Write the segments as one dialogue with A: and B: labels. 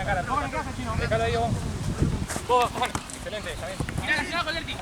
A: Déjalo ahí vos. Vos, Juan. Excelente, está bien. Mirá, con el tiro.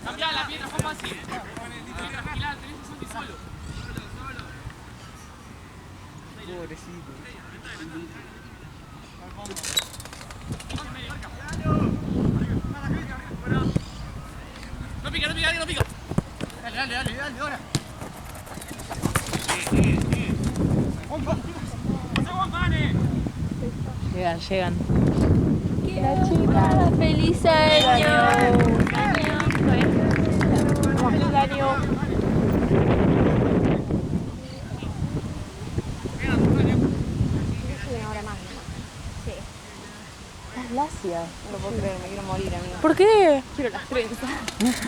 A: Cambiá la piedra, Juan Pasi. Tranquilá, tenés que salir solo.
B: Pobrecito.
A: No pica, no pica, no pica. Dale, ahora.
C: Llegan.
D: Hola chicas, feliz año.
C: Feliz año. ¿Estás lacia?
D: No lo puedo creer, me quiero morir, amigo.
C: ¿Por qué?
D: Quiero las trenzas.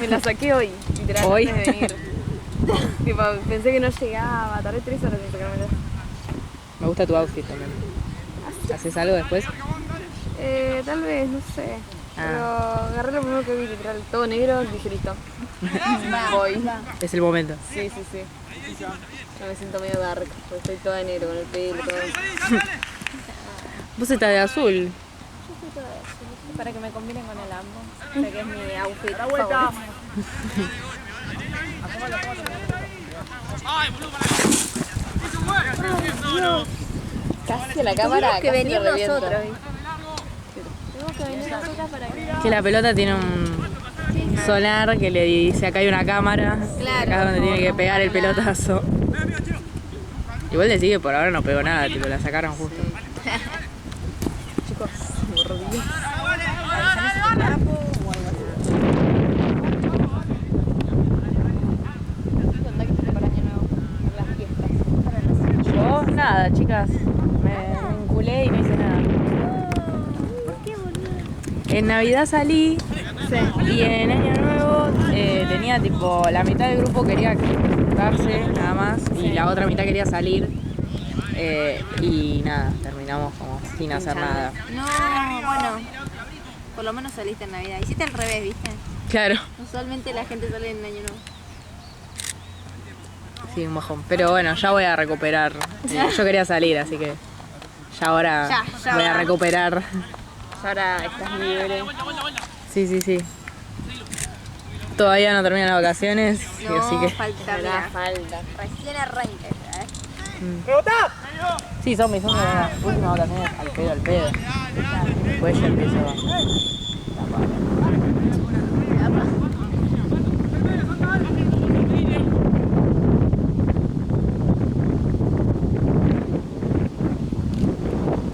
D: Me las saqué hoy, literal,
C: ¿Hoy?
D: antes de venir. Tipo, pensé que no llegaba, tardé 3 horas en sacármelo.
C: Me gusta tu outfit también. ¿Haces algo después?
D: Tal vez, no sé. Pero agarré lo primero que vi, literal, todo negro, dije listo. Voy.
C: Es el momento.
D: Sí. Ya me siento medio dark, porque estoy toda de negro con el pelo, todo.
C: Vos estás de azul.
D: Yo estoy toda de azul, para que me combinen con el ambo. O sea que es mi outfit favorito.
A: Ay, boludo,
D: Casi a la cámara,
E: Tuvimos que
D: casi
E: venir
D: lo reviento.
E: nosotros.
D: Tenemos que venir nosotras para que...
C: Que la pelota tiene un sonar que le dice acá hay una cámara.
E: Claro.
C: Acá es donde tiene que pegar el pelotazo. Igual decir que por ahora no pegó nada, tipo la sacaron justo.
D: Chicos, me rodillas.
C: Yo nada, chicas. Me vinculé y no hice nada.
E: ¿Por qué, boludo?
C: En Navidad salí y en Año Nuevo tenía tipo la mitad del grupo quería juntarse nada más y la otra mitad quería salir y nada, terminamos como sin hacer nada.
E: No, bueno. Por lo menos saliste en Navidad. Hiciste al revés, ¿viste?
C: Claro,
E: Usualmente la gente sale en Año Nuevo.
C: sí, un bajón. Pero bueno, ya voy a recuperar. Yo quería salir, así que ya ahora
E: Ya
C: voy a
E: va.
C: recuperar.
D: Ahora estás libre.
C: Sí. Todavía no terminan las vacaciones,
E: No,
C: así que
E: falta,
D: Me
E: mirá.
D: da falta.
E: Recién arranca ya,
C: sí, son mis las últimas vacaciones al pedo. Después ya empiezo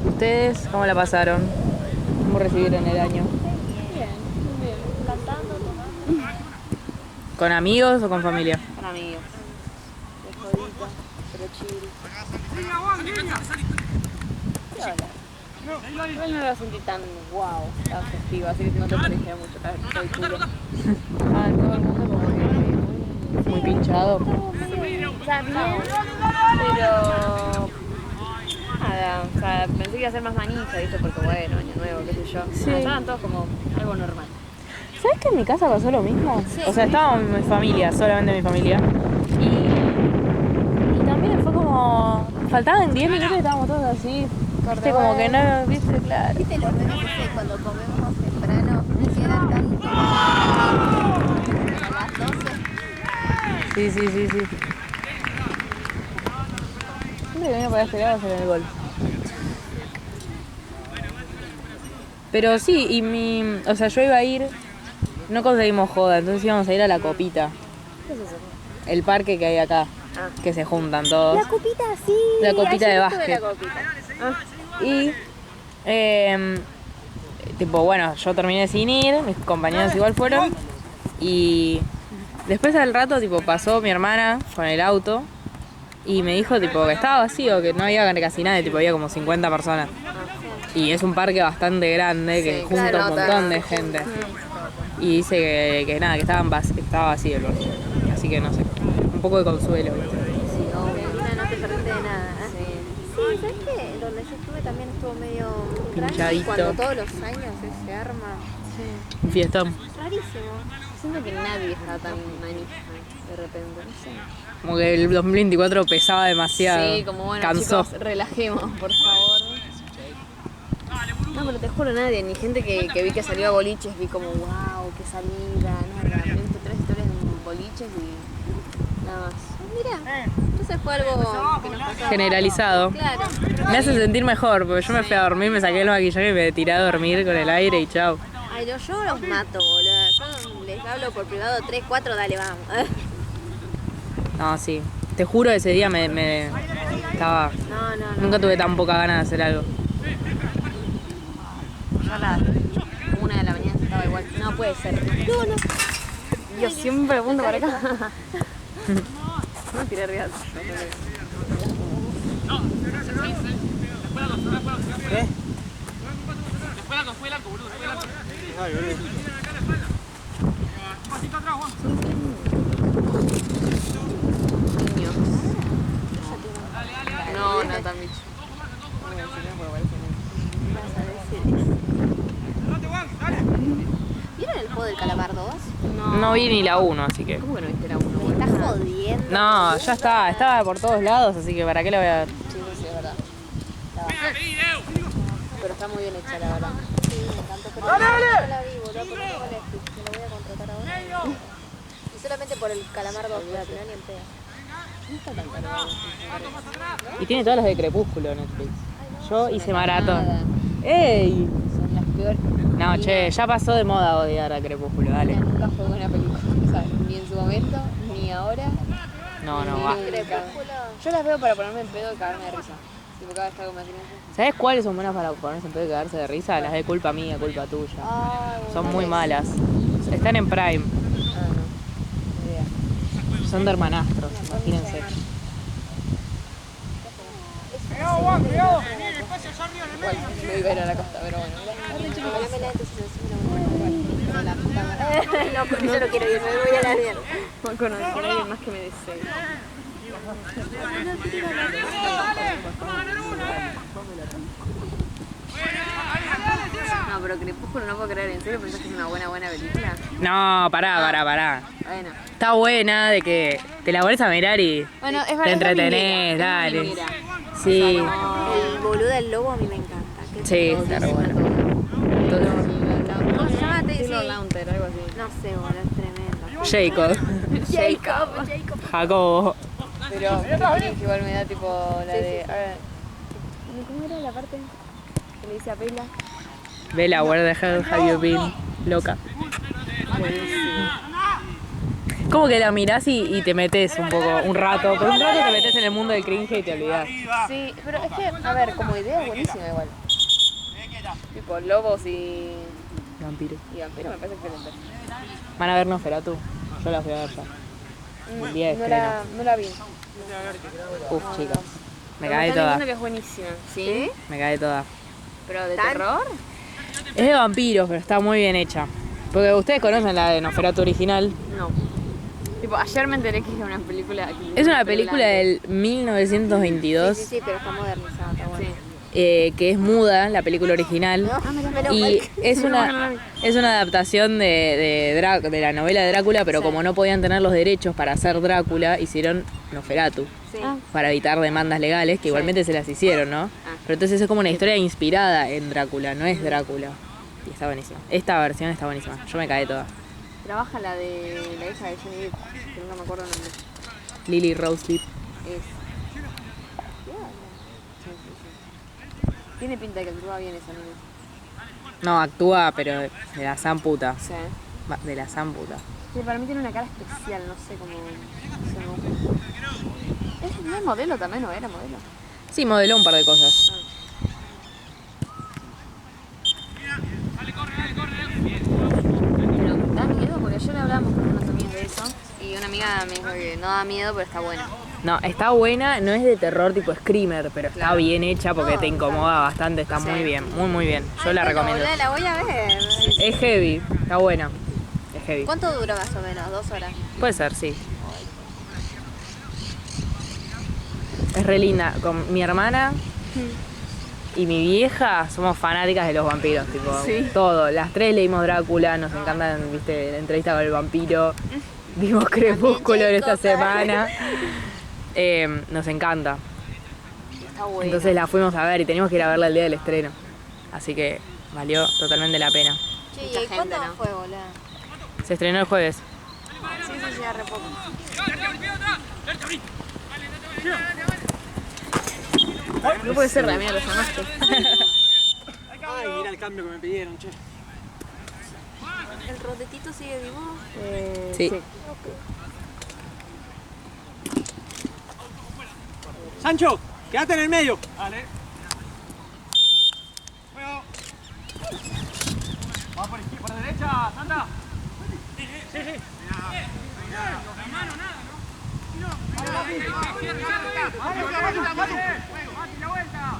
C: ¿Ustedes cómo la pasaron? ¿Cómo recibieron el año?
D: Bien. Cantando, tomando.
C: ¿Con amigos o con familia?
D: Con amigos. De jodita, pero chill. Igual no lo sentí tan wow, tan festivo, así que no te prejé mucho, orto y culo.
C: Ah, todo el mundo como que muy pinchado.
D: O sea, bien, pero nada, o sea, pensé que iba a ser más manija, ¿viste? Porque bueno, año nuevo, qué sé yo.
C: Sí.
D: Estaban todos como algo normal.
C: ¿Sabes que en mi casa pasó lo mismo? O sea, estábamos mi familia, solamente mi familia. Y también fue como. Faltaban 10 minutos y estábamos todos así. Viste, como que no, viste, claro.
E: ¿Viste los memes que cuando comemos temprano me quedan tanto a las 12?
C: Sí. Siempre que vino para este lado hacer el gol. Pero sí, o sea, yo iba a ir, no conseguimos joda, entonces íbamos a ir a la Copita.
D: ¿Qué es eso?
C: El parque que hay acá, que se juntan todos.
E: La copita, sí.
C: La copita de
D: Ayer estuve
C: básquet.
D: en la copita.
C: Y, tipo, bueno, yo terminé sin ir, mis compañeros igual fueron. Y después al rato, tipo, pasó mi hermana con el auto y me dijo, tipo, que estaba vacío, que no había casi nadie, tipo, había como 50 personas. Y es un parque bastante grande que junta
D: claro,
C: un montón de gente. Y dice que nada, que estaba vacío el parque. Así que no sé, un poco de consuelo, ¿viste?
E: Sí, obvio. No te perdiste de nada. Sí, ¿sabes qué? Donde yo estuve también estuvo medio tranqui.
C: Pinchadito.
E: Cuando todos los años se arma.
C: Un fiestón.
E: Rarísimo.
D: Siento que nadie está tan manija de repente, no sé.
C: Como que el 2024 pesaba demasiado.
D: Sí, como bueno,
C: Cansó.
D: chicos, relajemos, por favor. No, pero te juro, nadie, ni gente que vi que salió a boliches, vi como, wow, qué salida, nada. Vi 3 historias en boliches y nada más.
E: Mira, entonces fue algo que nos pasó.
C: Generalizado.
E: Claro.
C: Me hace sentir mejor, porque yo me fui a dormir, me saqué el maquillaje y me tiré a dormir con el aire y chao.
E: Ay, yo los mato, boludo. Yo les hablo por privado 3, 4, dale, vamos.
C: No, sí. Te juro, ese día me estaba...
E: No.
C: Nunca tuve tan poca ganas de hacer algo.
D: Yo a las 1 de la mañana estaba igual. No puede ser.
E: No.
D: Yo siempre apunto para acá. No tiré arriba.
B: ¿Qué?
A: Fue largo, boludo.
B: Ay, boludo.
A: Un pasito atrás, Juan.
D: Niños. No, no tan bicho.
E: ¿Vieron el juego del calamar 2?
C: No vi ni la 1, así que...
D: ¿Cómo que no viste la 1?
E: Me está jodiendo.
C: No, ya estaba por todos lados, así que ¿para qué la voy a ver?
D: Sí, es verdad.
A: Vení, Leo.
D: Pero está muy bien hecha, la verdad.
E: Sí, me encantó, pero no la vi, boludo, porque tengo Netflix. Me lo voy a contratar ahora. Y solamente por el calamar 2, pero si no ni en pedo.
D: No está tan caro.
C: Y tiene todas las de Crepúsculo Netflix. Yo hice
D: Nada.
C: maratón. ¡Ey!
D: Son las peores.
C: No, che, ya pasó de moda odiar a Crepúsculo, dale.
D: Nunca fue buena película. O sea, ni en su momento, ni ahora.
C: No,
D: ni
C: va.
D: nunca.
E: Crepúsculo.
D: Yo las veo para ponerme en pedo y cagarme de risa. Tipo, cada vez que hago más silencio.
C: ¿Sabes cuáles son buenas para ponerse en pedo y cagarse de risa? Las de culpa mía, culpa tuya.
E: Ay,
C: Son
E: boludo.
C: muy malas. Están en Prime.
D: Ah, no. Ni idea.
C: Son de hermanastros, imagínense.
A: Cuidado, Juan, cuidado. Vení, espacio allá arriba en el medio.
D: No iba a ir a la costa, pero bueno.
E: Ponémela entonces encima de la puta madre. No, con eso no quiero ir, me voy a la mierda.
D: Voy a conocer a alguien más que me desee. No, pero Crepúsculo no puedo creer. ¿En serio pensás que es una buena película?
C: No, pará.
D: Bueno.
C: Está buena de que te la pones a mirar y
D: Bueno, es
C: te
D: verdad.
C: entretenés, dale. Sí,
E: El boludo del lobo a mí me encanta. Qué
C: sí,
E: pedo.
C: está re bueno. Entonces,
E: ¿Cómo se llama?
D: Taylor Lautner, algo así.
E: No sé, boludo, es tremendo.
C: Jacob, Jacobo.
D: Pero igual me da tipo la de... A ver, ¿cómo era la parte que le dice a Pela?
C: Bella, where the hell have you been? Loca. Como que la mirás y te metes un poco, un rato. Por un rato te metes en el mundo del cringe y te olvidás.
D: Sí, pero es que, a ver, como idea es buenísima igual. Tipo lobos y
C: Vampiro.
D: vampiros me parece excelente.
C: Van a ver Nosferatu. Yo la fui a ver ya. El día de estreno.
D: No la vi.
C: Uf, chicas. Me
D: Pero
C: cae
D: están
C: toda.
D: diciendo que es buenísima. ¿Sí?
C: Me cae toda.
D: ¿Pero de terror?
C: Es de vampiros, pero está muy bien hecha. Porque ustedes conocen la de Nosferatu original.
D: No. Tipo, ayer me enteré que era una película...
C: Es una película del 1922
E: Sí, sí, sí, pero está modernizada, está bueno.
C: que es muda, la película original. Y es una adaptación de la novela de Drácula, pero como no podían tener los derechos para hacer Drácula, hicieron Nosferatu.
E: Sí.
C: Para evitar demandas legales, que igualmente se las hicieron, ¿no? Pero entonces es como una historia inspirada en Drácula, no es Drácula. Y está buenísima. Esta versión está buenísima. Yo me caí toda.
D: Trabaja la de la hija de Johnny Depp, que no me acuerdo el nombre.
C: Lily Rose Depp.
D: Es... Tiene pinta de que actúa bien esa niña.
C: No, actúa, pero de la san puta.
D: Sí.
C: De la san puta.
D: Sí, para mí tiene una cara especial, no sé cómo... No es modelo también, ¿no era modelo?
C: Sí, modeló un par de cosas.
D: Pero da miedo, porque ayer hablábamos con unas amigas de eso y una amiga me dijo que no da miedo, pero está buena.
C: No, está buena, no es de terror tipo screamer, pero está bien hecha porque te incomoda bastante, está muy bien, muy bien. Yo la recomiendo.
E: La voy a ver.
C: Es heavy, está buena. Es heavy.
E: ¿Cuánto dura más o menos? 2 horas.
C: Puede ser, sí. Es re linda. Con mi hermana y mi vieja somos fanáticas de los vampiros, tipo, todo. Las tres leímos Drácula, nos encantan, viste, la entrevista con el vampiro. Vimos Crepúsculo en esta semana. Nos encanta.
D: Está buena.
C: Entonces la fuimos a ver y teníamos que ir a verla el día del estreno. Así que valió totalmente la pena.
E: Che,
D: Mucha
E: ¿y
D: gente,
E: cuándo
D: ¿no?
E: fue, boludo?
C: Se estrenó el jueves.
E: Sí, ya re poco.
D: No puede ser, Damián, lo llamaste.
B: Ay, mira el cambio que me pidieron, che.
E: ¿El rodetito sigue vivo?
C: Sí.
B: Sancho, quédate en el medio.
A: Vale. Juego. Vamos por derecha, Santa. Sí. La mano, nada,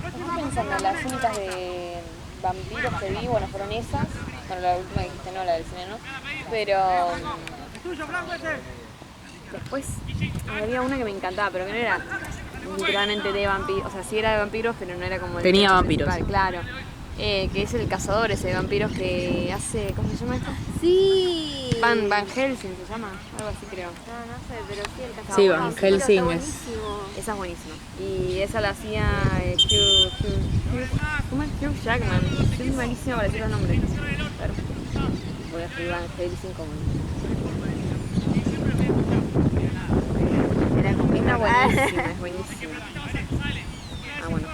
D: Estoy pensando en las únicas de vampiros que vi, bueno, fueron esas. Bueno, la última que dijiste no, la del cine no. Pero después había una que me encantaba, pero que no era literalmente de vampiros. O sea, sí era de vampiros, pero no era como el
C: Tenía
D: tema
C: vampiros.
D: principal, claro. Que es el cazador ese de vampiros que hace... ¿Cómo se llama esto?
E: Sí.
D: Van Helsing se llama, algo así creo.
E: No sé, pero sí el cazador.
C: Sí, Van Helsing
E: Está
C: es.
E: buenísimo.
D: Esa es buenísima. Y esa la hacía ¿cómo es? Hugh Jackman. Soy malísima para decir los nombres. Pero voy a escribir Van Helsing como...
E: Era como
D: Está buenísima, es buenísima. Bueno,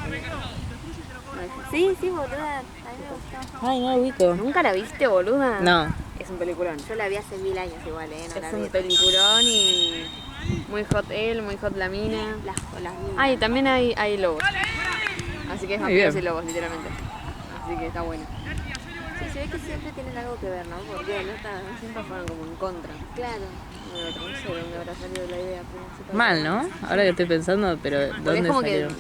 E: Sí, boluda. A mí me gustó.
C: Ay, no ubico.
D: ¿Nunca la viste, boluda?
C: No.
D: Es un peliculón.
E: Yo la vi hace 1000 años igual, no la
D: Es
E: vi.
D: un peliculón y muy hot él, muy hot la mina.
E: Las
D: Ah, y también hay lobos. Así que es
C: Muy
D: vampiros y
C: bien.
D: lobos, literalmente. Así que está bueno.
E: Sí, se ve que siempre tienen algo que ver, ¿no? Porque no está...
D: Siempre fueron como en contra.
E: Claro.
D: No sé de dónde habrá salido la idea principal.
C: Mal, ¿no? Ahora que estoy pensando, pero
D: Porque
C: ¿dónde
D: es como
C: salió?
D: o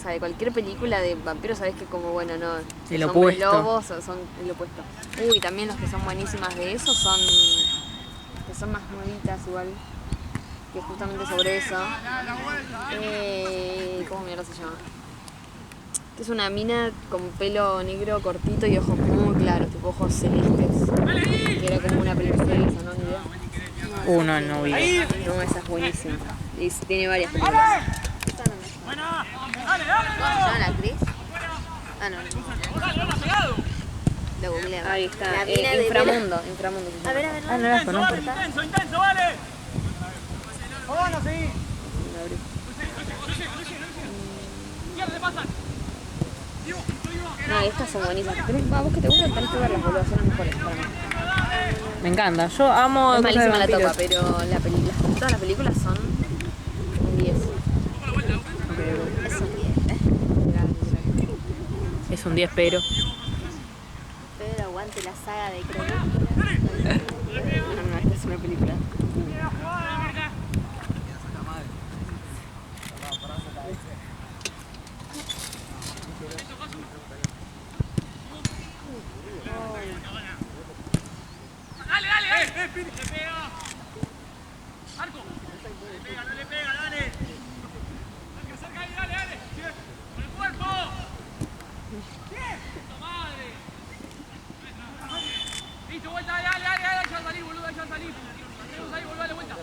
D: sea, de cualquier película de vampiros sabes que como, bueno, no, si
C: El
D: son
C: opuesto.
D: lobos o son el opuesto. Uy, también los que son buenísimas de eso son, que son más nuevitas igual, que justamente sobre eso. ¿Cómo mierda se llama? Que es una mina con pelo negro cortito y ojos muy claros, tipo ojos celestes. Que era como una película de esa, ¿no? Ni idea.
C: Uno no ubico.
D: No, esa es buenísima. Y tiene varias películas.
E: ¿Cómo se llama la actriz? Ah, no. Lo googleé.
D: Ahí está,
E: La mina de
D: Inframundo.
E: A ver,
C: Ah, no las conozco.
A: Intenso, vale. Bueno, sí.
D: No, estas son buenísimas. Vos que te gustan, tenés que verlas, boludo, son las mejores para mí.
C: Me encanta. Yo amo
D: Es
C: cosas de
D: malísima la
C: vampiros.
D: topa, pero todas las películas son un 10.
E: Es un 10.
C: Es un 10, pero.
E: Pero aguante la saga de Crepúsculo.
D: No, esta es una película.
A: Pini, le pega. Arco. No le pega, dale. Acerca ahí, dale, dale. Con el cuerpo. Bien. Puta madre. Listo, vuelta, dale, ya va a salir, boludo, ya va a salir. Tenemos ahí, boludo, dale vuelta.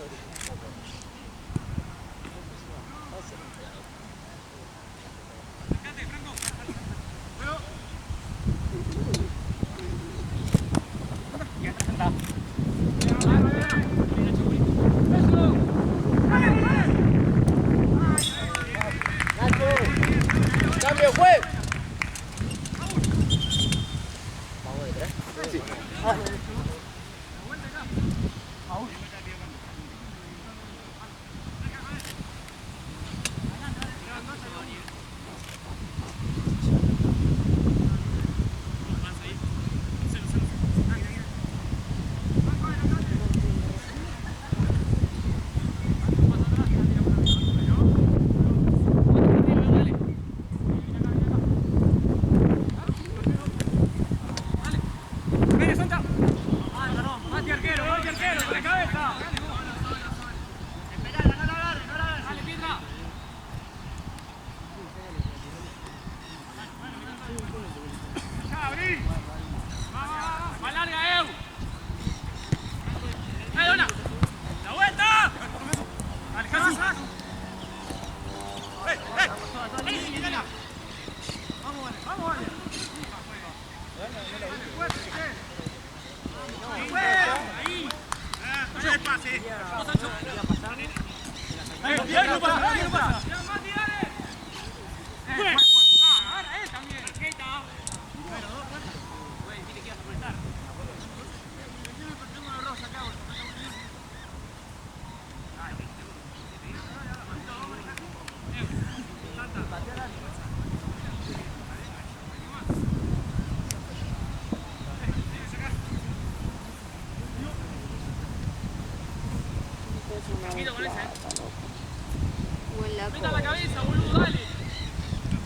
B: ¡Cambio, juez!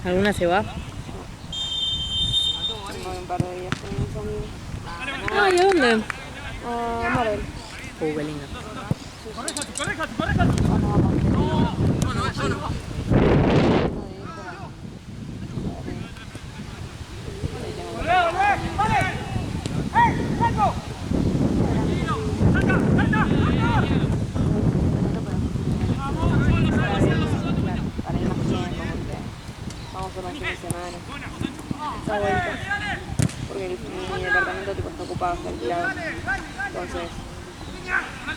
C: ¿Alguna se va?
D: Tengo un par de días con unos amigos.
C: Ay, ¿a dónde?
D: A Marvel.
C: Qué lindo.
D: Vamos por un fin de semana. Esta vuelta. Porque mi departamento tipo está ocupado, está alquilado. Entonces,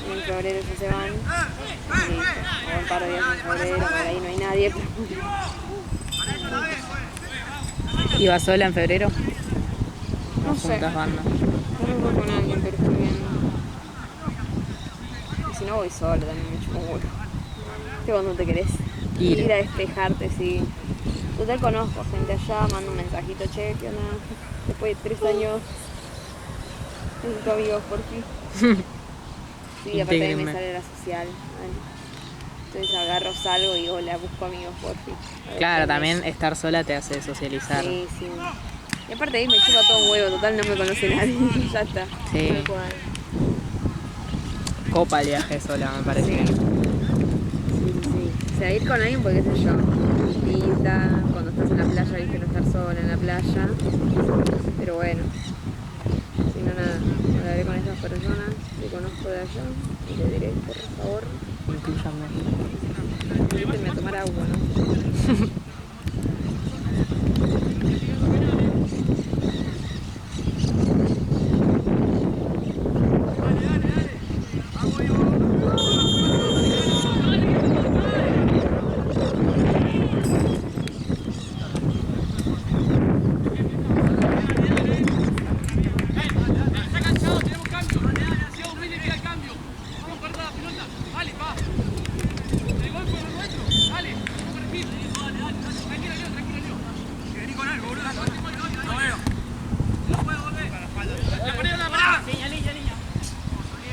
D: en febrero ya se van. Y un par de días en febrero, por ahí no hay nadie.
C: ¿Iba sola en febrero?
D: No sé.
C: Juntas bandas.
D: No me voy con alguien, pero estoy viendo. Y si no voy sola, también me chupo un huevo. Que vos no te querés ir a despejarte, sí. Total conozco gente allá, mando un mensajito, che, ¿qué onda? Después de 3 años necesito amigos por fin. Sí, aparte de mí me sale la social. Ay. Entonces agarro, salgo y hola, busco amigos por fin.
C: Claro, también estar sola te hace socializar.
D: Sí, sí. Y aparte de ahí me chupa todo un huevo, total no me conoce nadie. Ya está.
C: Sí.
D: Tal cual.
C: Copa el viaje sola, me parece.
D: Sí. O sea, ir con alguien porque, qué sé yo, pinta, cuando estás en la playa, viste, no estar sola en la playa. Pero bueno, si no, nada, hablaré con esas personas que conozco de allá y le diré, por favor,
C: Incluyame.
D: invítenme a tomar agua, ¿no?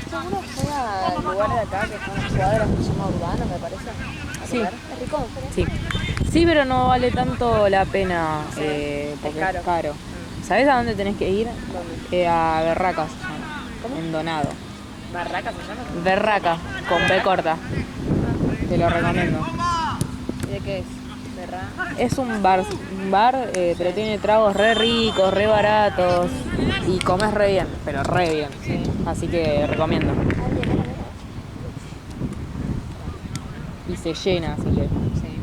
D: Seguro fue al lugar de acá que está en las cuadras que se llama Urbano, me parece.
C: Sí.
D: ¿Es rico?
C: Sí. Sí, pero no vale tanto la pena porque
D: caro.
C: es caro. ¿Sabés a dónde tenés que ir?
D: ¿Dónde?
C: A Berracas, en Donado. ¿Barraca se llama? Berraca, con B corta. Te lo recomiendo.
D: ¿Y de qué es?
C: Es un bar, pero tiene tragos re ricos, re baratos y comes re bien, pero re bien. Sí. Así que recomiendo. Y se llena, así que.
D: Sí.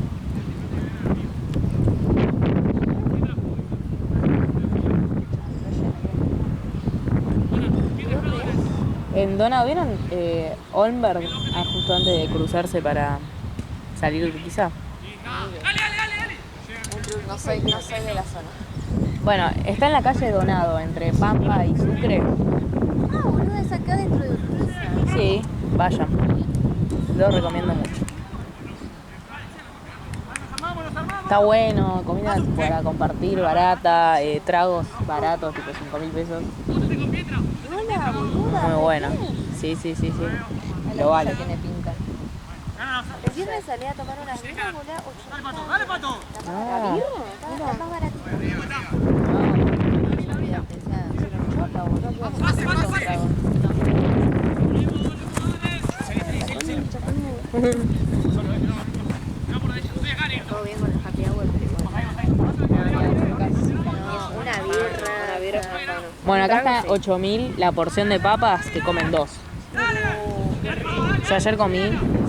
C: En Donau, ¿vieron Olmberg? Justo antes de cruzarse para salir de Urquiza.
D: No soy de la zona.
C: Bueno, está en la calle Donado, entre Pampa y Sucre.
E: Ah, boludo, es acá dentro de Urquiza.
C: Sí, vayan. Lo recomiendo mucho. Está bueno, comida para compartir, barata, tragos baratos, tipo 5.000 pesos.
E: Hola, boluda.
C: Muy bueno. Sí. Lo vale.
D: Tiene pinta.
E: El viernes salí a tomar unas birras, boluda, 80.
A: ¡Dale, Pato!
C: Ah,
E: Está más baratito.
D: Olvídate, o sea, hicieron chota, boludo.
A: ¡Pase, pase, pase!
E: Todo bien con el happy hour, pero igual. Una birra.
C: Bueno, acá está 8.000 la porción de papas que comen dos. Yo ayer comí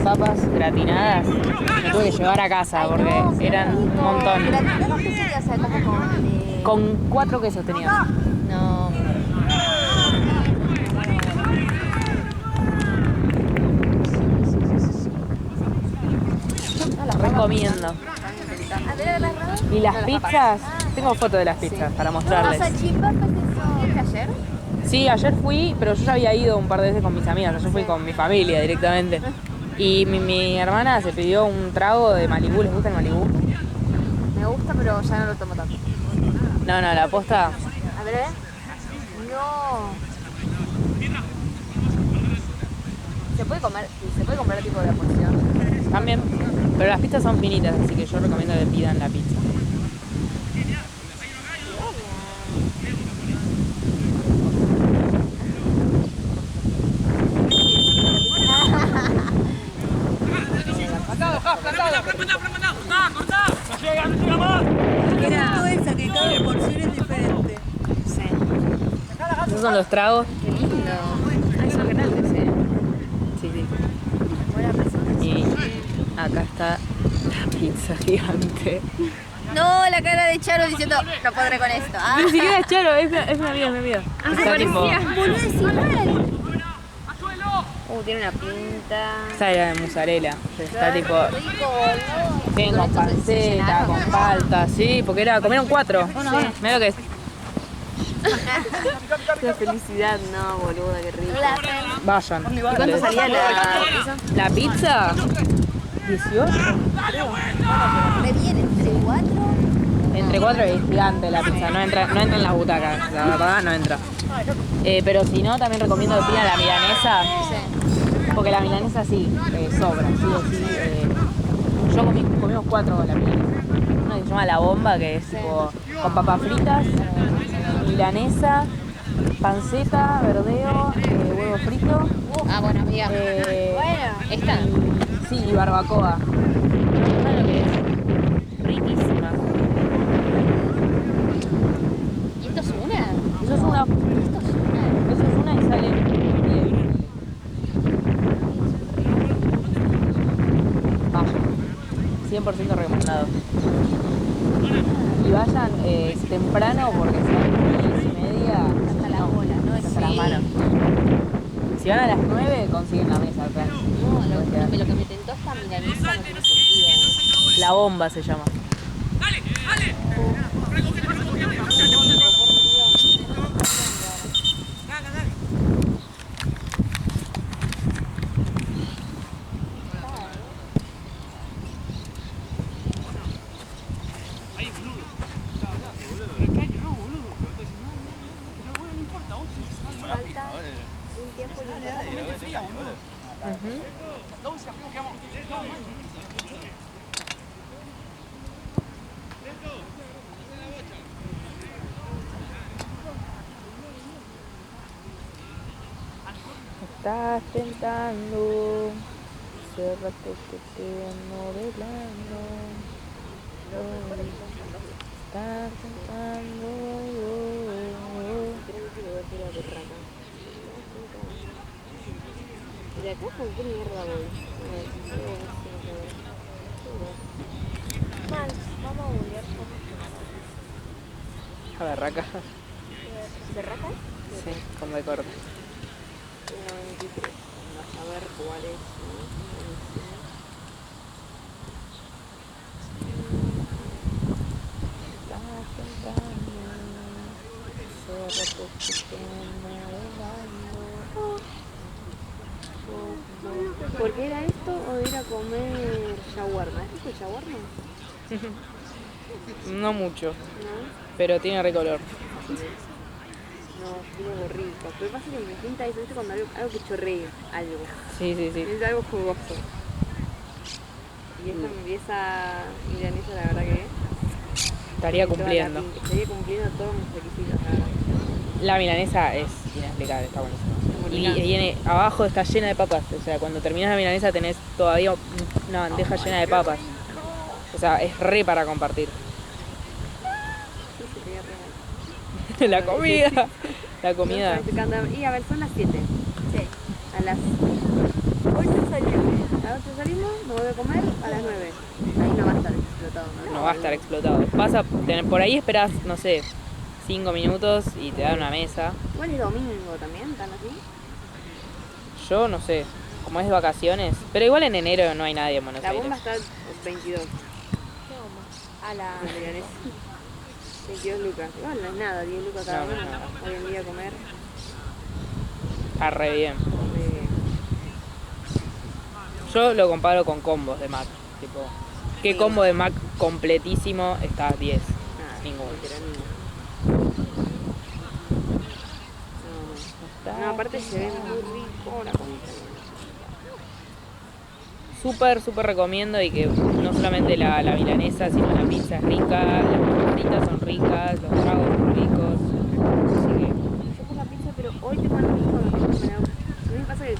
C: papas gratinadas, me tuve que llevar a casa porque eran un montón.
E: ¿Gratinadas qué sería? O sea, como con...
C: Con 4 quesos tenía.
D: No,
C: Recomiendo.
E: A ver, las ramas.
C: Y las pizzas, tengo fotos de las pizzas para mostrarles.
E: ¿Las salchipapas eso que ayer?
C: Sí, ayer fui, pero yo ya había ido un par de veces con mis amigas, yo fui con mi familia directamente. Y mi hermana se pidió un trago de Malibú, ¿les gusta el Malibú?
D: me gusta, pero ya no lo tomo tanto.
C: No, la posta,
E: A ver, no.
D: ¿Se puede comprar tipo de la porción?
C: también. Pero las pizzas son finitas, así que yo recomiendo que pidan la pizza.
E: Era esa que cada porción es diferente.
C: Esos son los tragos.
D: Qué lindo. Ay, son grandes,
C: Sí.
E: Buena persona.
C: Y acá está la pizza gigante.
E: No, la cara de Charo diciendo, no podré con esto. Ah,
C: Ni siquiera es Charo, es una amiga. Está tipo,
E: boludo, es igual.
D: tiene una pinta.
C: esta era de mozzarella. Está tipo,
E: Rico, boludo.
C: bien con panceta, con palta, sí, porque comieron 4. Medio que
D: La felicidad, no, boluda, qué rico.
C: vayan.
D: ¿Y cuánto salía
C: La pizza? 18.
E: Me viene entre 4.
C: Entre 4 es gigante la pizza, no entra en las butacas, la verdad no entra. Pero si no, también recomiendo que pidan la milanesa, porque la milanesa sí, sobra, sí o sí. Yo comimos 4 con la milanesa. Una que se llama La Bomba, que es tipo con papas fritas, milanesa, panceta, verdeo, huevo frito.
D: Ah, bueno, amiga. ¿Esta?
C: Sí, y barbacoa. ¿Sabes lo que es? Riquísima.
D: ¿Y esto es una?
C: Eso es una y sale 10. Vayan. 100% recomendado. Y vayan temprano porque son 10:30 hasta la bola, ¿no? Hasta las manos. Si van a las 9 consiguen la mesa, claro.
D: No, lo que me tentó esta milanesa no tiene sentido.
C: La Bomba se llama. Estás tentando, cérrate que te ando velando. Estás tentando.
D: ¿De acá con qué mierda voy?
E: Mal, vamos a googlear.
C: A ver, Raca.
E: ¿Berraca?
C: Sí, con B corta.
D: 93. A ver cuál es,
C: Estás tentando, cérrate que te ando velando.
D: ¿Por qué era esto o ir a comer shawarma? ¿Es rico el shawarma?
C: No mucho,
D: ¿No?
C: pero tiene recolor.
D: No, tiene algo rico. Pero pasa que me pinta eso, ¿viste? Cuando algo que chorrea algo.
C: Sí, sí, sí.
D: Es algo jugoso. Y esa milanesa, la verdad que
C: Estaría cumpliendo.
D: estaría cumpliendo todos mis requisitos, la verdad.
C: La milanesa es inexplicable, está buenísima.
D: Muy
C: Y
D: rica.
C: viene, abajo está llena de papas. O sea, cuando terminas la milanesa tenés todavía una bandeja llena de papas. O sea, es re para compartir.
D: Sí, se veía re mal.
C: La comida. La comida.
D: Y a ver, son las 7.
E: Sí.
D: A las 8 salimos. A las 8 salimos, me voy a comer a las 9. Ahí no va a estar explotado, ¿no?
C: No va a estar explotado. Vas a tener, por ahí esperás, no sé, 5 minutos y te dan una mesa.
D: Igual es domingo también, ¿están así?
C: Yo no sé, como es de vacaciones. Pero igual en enero no hay nadie en Buenos
D: La
C: Aires.
D: bomba está 22.
E: ¿Qué bomba? A la...
D: Milanesa. 22 lucas. Igual no es nada, 10 lucas cada
C: No, no
D: uno.
C: es nada.
D: Hoy en día comer.
C: Está re bien.
D: eh,
C: Yo lo comparo con combos de Mac. Tipo, ¿qué
D: Sí.
C: combo de Mac completísimo está 10?
D: nada,
C: Ninguno.
D: literal ninguno. No, aparte se ve muy rico la comida.
C: Súper, súper recomiendo y que no solamente la milanesa, sino la pizza es rica, las papas fritas son ricas, los tragos son ricos. Así que,
D: Yo por la pizza, pero hoy tengo ganas de ir cuando tengo que comer algo. A mí me pasa que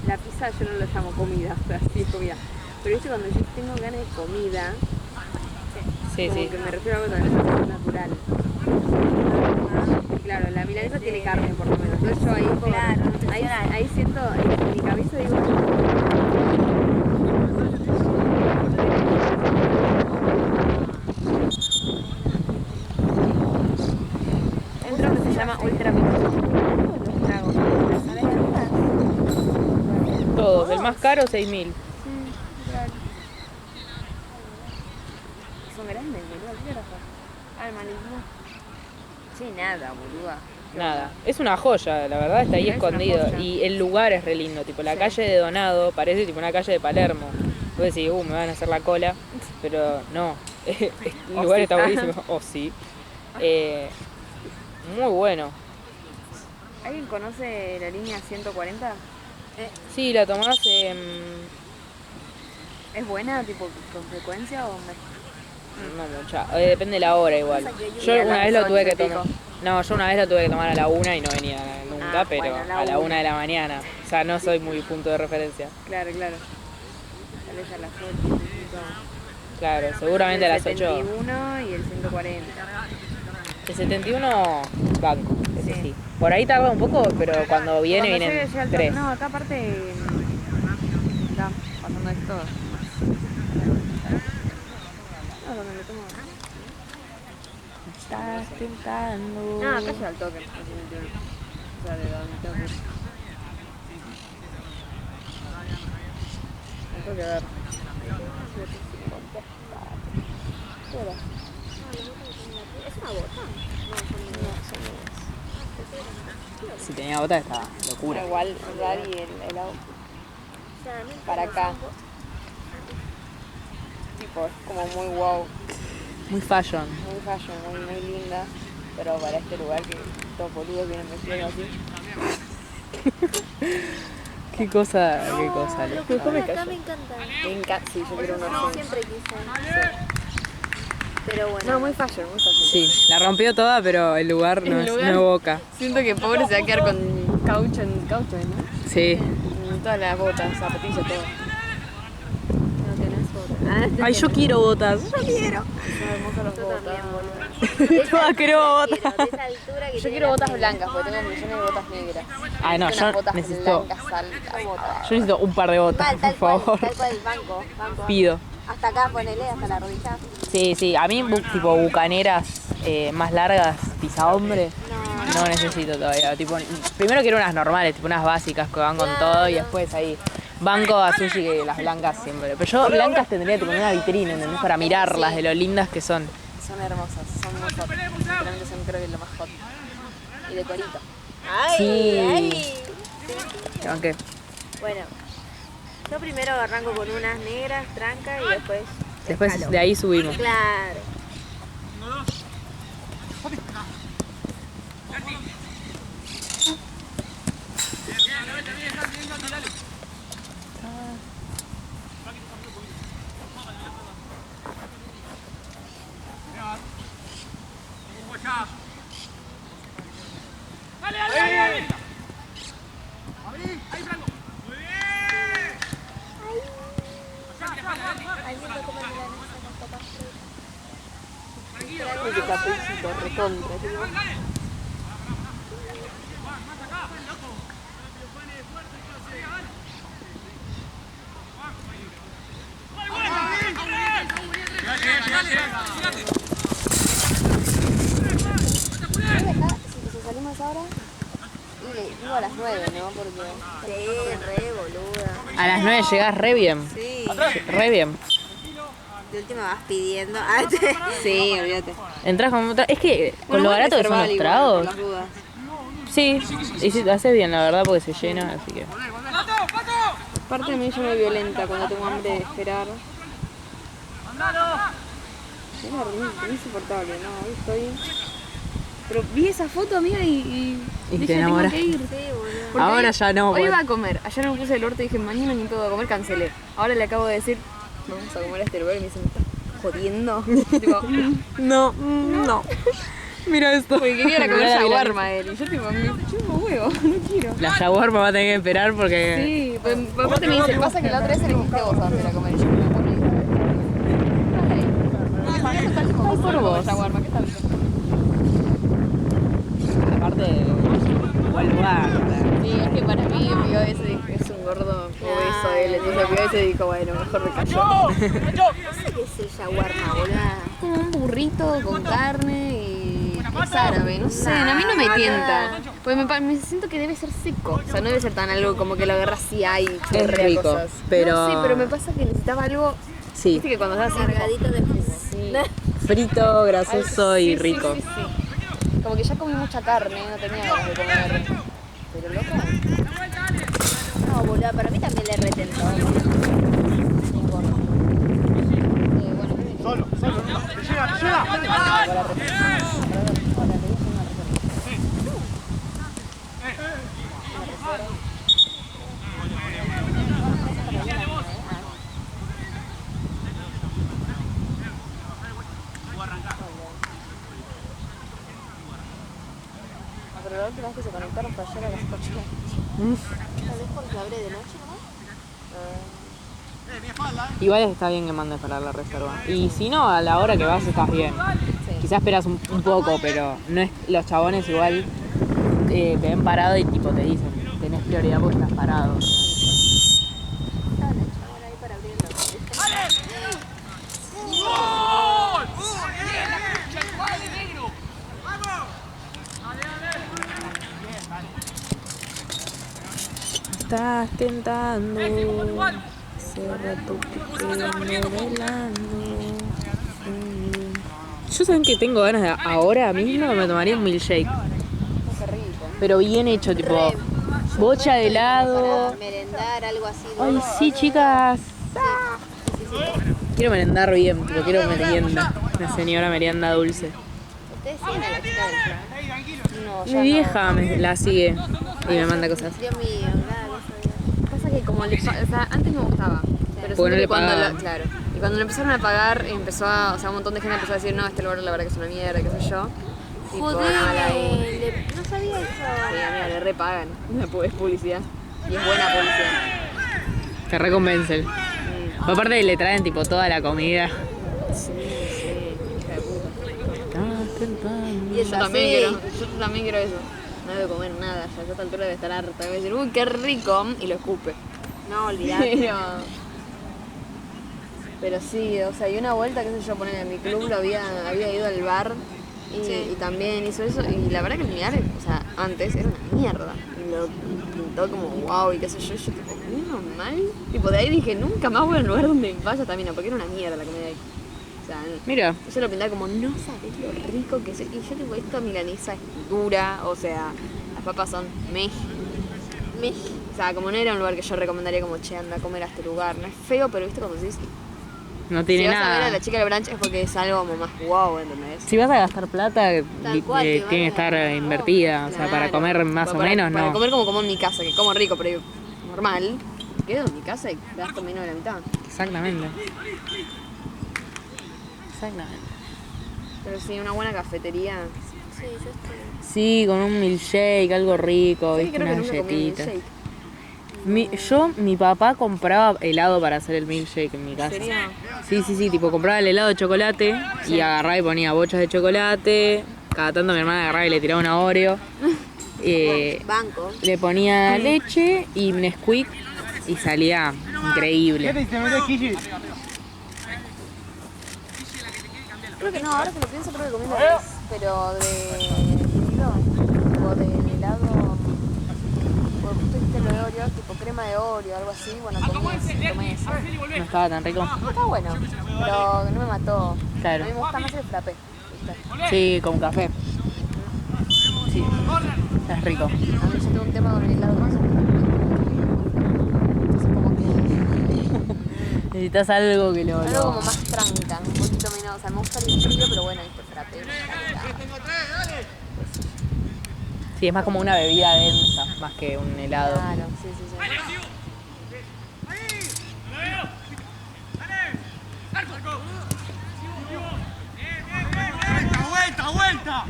D: la pizza yo no lo llamo comida, o sea, sí es comida. Pero viste cuando yo tengo ganas de comida,
C: sí,
D: como
C: sí.
D: que me refiero a algo también más natural. Claro, la milanesa tiene carne por lo menos. Entonces yo ahí como,
E: Claro,
D: ahí siento, en mi cabeza digo, entro que se llama Ultra Pizza. Los tragos.
E: ¿Sabes algunas?
C: Todos, el más caro 6.000.
D: Son grandes, boludo. ¿Qué carajo? Ah, el maligno. Sí, nada, boluda.
C: Nada, es una joya, la verdad está ahí
D: Es una
C: escondido.
D: joya.
C: Y el lugar es re lindo, tipo la
D: Sí.
C: calle de Donado parece tipo una calle de Palermo. Vos decís, me van a hacer la cola, pero no, el
D: O
C: lugar
D: sí.
C: está buenísimo, o sí. Muy bueno.
D: ¿Alguien conoce la línea 140?
C: Sí, la tomás,
D: ¿Es buena, tipo, con frecuencia o
C: no mucha, depende de la hora igual. Yo
D: Y a
C: una
D: las
C: vez lo tuve
D: 8
C: que
D: y pico.
C: tomar. No, yo una vez lo tuve que tomar a la 1 y no venía nunca,
D: Ah,
C: pero
D: bueno,
C: a la 1
D: 1.
C: de la mañana. O sea, no soy muy punto de referencia.
D: Claro, claro. Tal vez a las 8.
C: Claro, seguramente a las 8.
D: El 71 y el 140.
C: El 71 banco, ese
D: Sí.
C: sí. Por ahí tarda un poco, pero cuando viene,
D: Cuando
C: vienen
D: llegue ya el
C: 3.
D: No, acá aparte está pasando esto. No, cuando lo tomo.
C: Estás tentando.
D: No, acá llega el toque. O sea, de donde tengo que ir. Me tengo que ver.
E: ¿Es una bota?
C: Si tenía bota estaba locura.
D: Igual, Rari, el auto.
E: O sea, no
D: Para
E: entiendo,
D: acá.
E: son
D: Tipo, es como muy wow,
C: Muy fashion.
D: muy fashion, muy linda. Pero para este lugar que todos boludos vienen vestidos así.
C: Qué cosa,
E: Lo que pone acá me encanta.
D: Sí, yo quiero uno así.
E: Siempre quise. Sí. Pero bueno.
D: No, muy fashion, muy fashion.
C: Sí, la rompió toda, pero el lugar no
D: El
C: es
D: lugar.
C: no evoca.
D: Siento que pobre se va a quedar con caucho, ¿no?
C: Sí.
D: En todas las botas, zapatillas, todo.
E: No tenés botas.
C: Ay, yo quiero botas. Yo quiero.
D: Son hermosas las
E: Yo
D: botas.
E: también, boludo.
C: Todas queremos botas.
E: De esa altura que
D: Yo
E: tiene
D: quiero
E: la
D: botas
E: tela.
D: blancas, porque tengo millones de botas negras.
C: Ay, no,
D: Necesito unas
C: yo
D: botas
C: necesito.
D: blancas, altas botas.
C: Yo necesito un par de botas,
E: Mal,
C: por favor.
E: tal cual, banco.
C: Pido.
E: Hasta acá, ponele, hasta la rodilla.
C: Sí, sí. A mí, tipo bucaneras más largas, pisa hombre. No necesito todavía. Tipo, primero quiero unas normales, tipo unas básicas que van con todo y después ahí. Banco a Sushi que las blancas siempre. Pero yo blancas tendría tipo en una vitrina, ¿entendés? Para mirarlas de lo lindas que son.
D: Son hermosas, son muy hot. Realmente son creo que lo más hot. Y de cuerito.
E: ¡Ay!
C: Sí.
E: ¡Ay!
C: Aunque
E: Bueno, yo primero arranco con unas negras, tranca y después.
C: después
E: escalo.
C: de ahí subimos.
E: Claro.
A: Dale, dale, dale, dale. Ahí, Franco. Muy bien.
E: Alguien va a comer milanesa con papas fritas.
D: Y que cafecito, recontra. Tipo.
E: Si salimos ahora, y le digo a las 9, ¿no? Porque. Sí, re boluda.
C: A las 9 llegás re bien.
E: Sí.
C: Re bien.
E: De última vas pidiendo.
D: Sí, olvídate.
C: Entras con otra. Es que con lo
D: Bueno,
C: barato que son
D: reservar
C: los
D: igual,
C: tragos.
D: por las dudas.
C: Sí, y sí, te hace bien, la verdad, porque se llena, así que.
D: Aparte de mí yo me violenta cuando tengo hambre de esperar. Es re insoportable, ¿no? Hoy estoy... Pero vi esa foto, amiga, y
C: Y te
D: dije, tengo
C: enamoraste.
D: que ir.
E: Sí, boludo.
D: Porque
C: Ahora
D: hoy-
C: ya no,
D: Hoy
C: pues.
D: iba a comer. Ayer no me puse el orto y dije, mañana ni todo a comer, cancelé. Ahora le acabo de decir, vamos a comer a este lugar y me dice, ¿me estás jodiendo? Digo,
C: No, no. Mira esto.
D: porque quería ir a comer
C: Mirá la
D: shawarma él. Y yo tipo, me chupo huevo, no quiero.
C: La shawarma va a tener que esperar porque.
D: Sí, pues aparte me dice, pasa que la otra vez elegiste vos a hacer a comer. Y yo me bueno,
C: Ay, por vos.
D: shawarma, ¿qué tal?
C: Aparte, buen lugar.
D: Sí, es que para mí vio ese dijo, es un gordo obeso él, entonces vio ese y dijo, bueno, mejor me callo.
E: ¿Qué es el shawarma, boluda?
D: Como un burrito con carne y es árabe, no sé, a mí no me tienta. Pues me siento que debe ser seco, o sea, no debe ser tan algo como que lo agarras y hay chorrea
C: rico,
D: cosas.
C: pero-
D: No, sí, pero me pasa que necesitaba algo,
C: Sí,
D: viste que cuando estás así,
E: Cargadito de jugo.
D: sí.
C: frito, grasoso
D: Sí,
C: y
D: sí,
C: rico.
D: sí, sí. Como que ya comí mucha carne, no tenía ganas de comer. Pero loca.
E: No, boluda, para mí también le retentó.
A: Solo. Llega.
D: Pero la última vez que se conectaron fue ayer a las 8.
E: Tal vez porque abre de noche, ¿no?
C: Igual está bien que mandes para la reserva. Y si no, a la hora que vas estás bien. Quizás esperas un poco, pero no es los chabones igual te ven parado y tipo te dicen, tenés prioridad porque estás parado.
E: Estaba el chabón ahí para abrirlo.
A: ¡Gol! ¡Bien, la concha, el cuadro negro! ¡Vamos!
C: Estás tentando, cierra tu piquero velando. Yo saben que tengo ganas de ahora mismo me tomaría un milkshake.
D: Qué rico.
C: Pero bien hecho, tipo bocha de helado.
E: Para merendar, algo así.
C: Ay,
E: dulce.
C: sí, chicas. Quiero merendar bien, pero quiero merienda. Una señora merienda dulce.
E: Ustedes siguen a la chica del plan.
D: No,
C: Mi vieja me la sigue y me manda cosas.
E: Dios mío, nada, no sabía.
D: Pasa que como o sea, antes me gustaba. Pero
C: Porque no
D: siento
C: le
D: que cuando
C: pagaban.
D: claro. Y cuando lo empezaron a pagar, empezó a, o sea, un montón de gente empezó a decir, no, este lugar la verdad que es una mierda, qué sé yo. Tipo,
E: Joder,
D: a
E: no sabía
D: Sí,
E: eso.
D: amiga, le repagan. Es publicidad. Y es buena publicidad.
C: Te reconvencen. Aparte le traen tipo toda la comida.
D: Sí, hija de puta.
E: Y es
D: Yo también quiero eso. No debo comer nada, ya a esta altura debe estar harta. Debe decir, uy, qué rico, y lo escupe.
E: No, olvidate.
D: Pero sí, o sea, y una vuelta, qué sé yo, poner en mi club había ido al bar y también hizo eso. Y la verdad que el lugar, o sea, antes era una mierda. Y lo pintó como wow y qué sé yo. Y yo tipo, menos mal. Tipo, de ahí dije, nunca más voy al lugar donde vaya también, porque era una mierda la comida ahí. O sea,
C: Mira,
D: yo lo pintaba como, no sabés lo rico que es. Y yo digo, esta milanesa es dura, o sea, las papas son meh. O sea, como no era un lugar que yo recomendaría como, che, anda a comer a este lugar. No es feo, pero viste cuando decís,
C: no
D: si
C: tiene
D: vas a ver a
C: nada.
D: la chica del brunch es porque es algo como más wow, ¿entendés?
C: Si vas a gastar plata,
E: Tal cual,
C: tiene
E: que
C: que
E: vaya.
C: estar invertida. O sea, para
D: Claro.
C: comer más o
D: Para-
C: menos,
D: Para
C: no.
D: comer como en mi casa, que como rico, pero normal. Quedo en mi casa y gasto menos de la mitad.
C: Exactamente. Exactamente.
D: Pero sí, una buena cafetería.
E: Sí, yo estoy.
C: Sí, con un milkshake, algo rico,
D: Sí,
C: viste,
D: creo que
C: unas
D: nunca comí un
C: galletitas.
D: milkshake.
C: Mi papá compraba helado para hacer el milkshake en mi casa.
D: ¿En serio?
C: Sí, tipo compraba el helado de chocolate y agarraba y ponía bochas de chocolate. Cada tanto mi hermana agarraba y le tiraba una Oreo.
E: Banco.
C: Le ponía leche y Nesquik y salía increíble.
D: Creo que no, ahora que lo pienso, creo que comí una vez, pero tipo de helado, porque justo dijiste lo de Oreo, tipo crema de Oreo, algo así, bueno, tomé eso.
C: No estaba tan rico.
D: Está bueno, pero no me mató.
C: Claro.
D: A mí me gusta más el frappé, ¿viste?
C: Sí, con café. Sí, es rico.
D: A mí yo tengo un tema con el helado más. Entonces como que
C: Necesitas algo que lo...
D: algo como más tranca, un poquito menos, o sea, me gusta el frío, pero bueno, viste, frappé.
C: Sí, es más como una bebida densa, más que un helado.
D: Claro, sí.
A: ¡Vuelta!